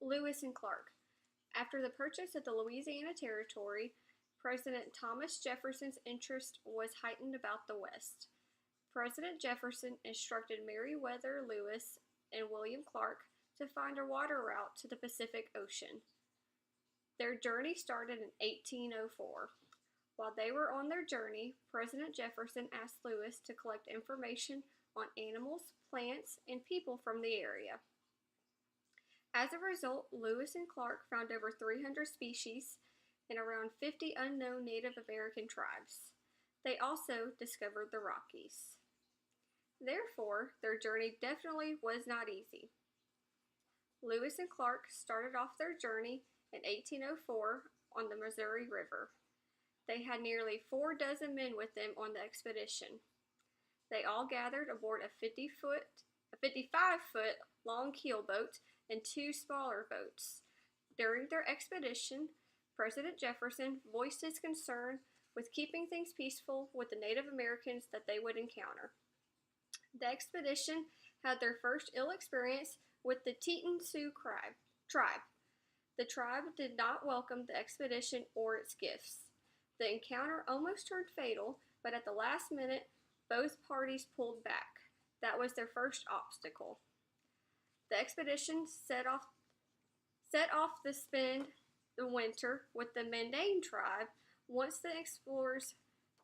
Lewis and Clark. After the purchase of the Louisiana Territory, President Thomas Jefferson's interest was heightened about the West. President Jefferson instructed Meriwether Lewis and William Clark to find a water route to the Pacific Ocean. Their journey started in 1804. While they were on their journey, President Jefferson asked Lewis to collect information on animals, plants, and people from the area. As a result, Lewis and Clark found over 300 species and around 50 unknown Native American tribes. They also discovered the Rockies. Therefore, their journey definitely was not easy. Lewis and Clark started off their journey in 1804 on the Missouri River. They had nearly 4 dozen men with them on the expedition. They all gathered aboard a 55-foot long keelboat and 2 smaller boats. During their expedition, President Jefferson voiced his concern with keeping things peaceful with the Native Americans that they would encounter. The expedition had their first ill experience with the Teton Sioux tribe. The tribe did not welcome the expedition or its gifts. The encounter almost turned fatal, but at the last minute, both parties pulled back. That was their first obstacle. The expedition set off to spend the winter with the Mandan tribe. Once the explorers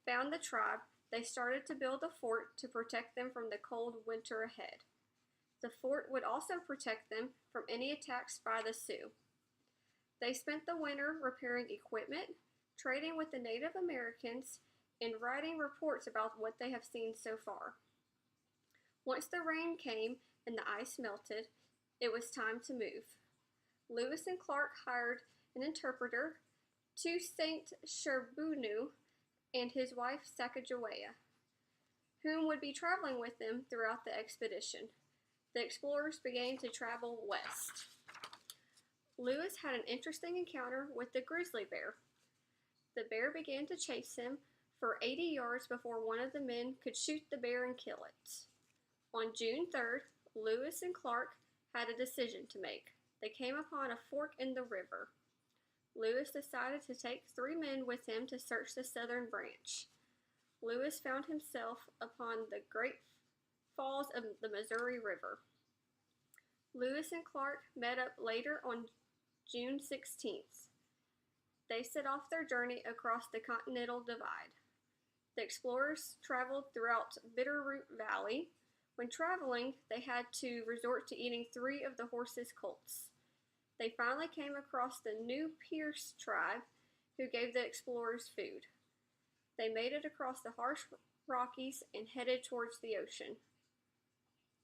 found the tribe, they started to build a fort to protect them from the cold winter ahead. The fort would also protect them from any attacks by the Sioux. They spent the winter repairing equipment, trading with the Native Americans, and writing reports about what they have seen so far. Once the rain came and the ice melted, it was time to move. Lewis and Clark hired an interpreter, Toussaint Charbonneau, and his wife Sacagawea, whom would be traveling with them throughout the expedition. The explorers began to travel west. Lewis had an interesting encounter with the grizzly bear. The bear began to chase him for 80 yards before one of the men could shoot the bear and kill it. On June 3rd, Lewis and Clark had a decision to make. They came upon a fork in the river. Lewis decided to take 3 men with him to search the southern branch. Lewis found himself upon the Great Falls of the Missouri River. Lewis and Clark met up later on June 16th. They set off their journey across the Continental Divide. The explorers traveled throughout Bitterroot Valley. When traveling, they had to resort to eating 3 of the horses' colts. They finally came across the New Pierce tribe, who gave the explorers food. They made it across the harsh Rockies and headed towards the ocean.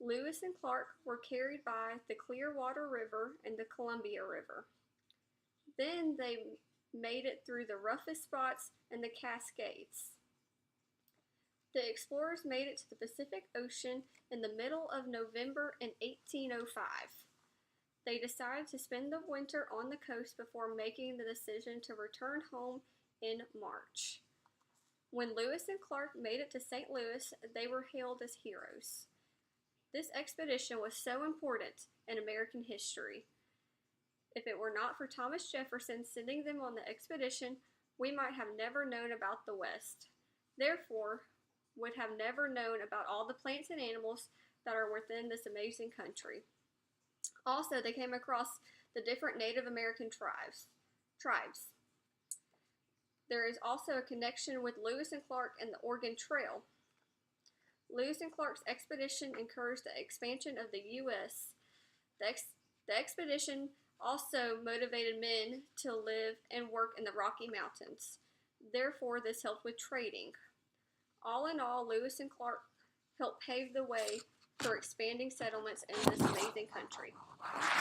Lewis and Clark were carried by the Clearwater River and the Columbia River. Then they made it through the roughest spots and the Cascades. The explorers made it to the Pacific Ocean in the middle of November in 1805. They decided to spend the winter on the coast before making the decision to return home in March. When Lewis and Clark made it to St. Louis, they were hailed as heroes. This expedition was so important in American history. If it were not for Thomas Jefferson sending them on the expedition, we might have never known about the West. Therefore, would have never known about all the plants and animals that are within this amazing country. Also, they came across the different Native American tribes. There is also a connection with Lewis and Clark and the Oregon Trail. Lewis and Clark's expedition encouraged the expansion of the U.S. The expedition also motivated men to live and work in the Rocky Mountains. Therefore, this helped with trading. All in all, Lewis and Clark helped pave the way for expanding settlements in this amazing country.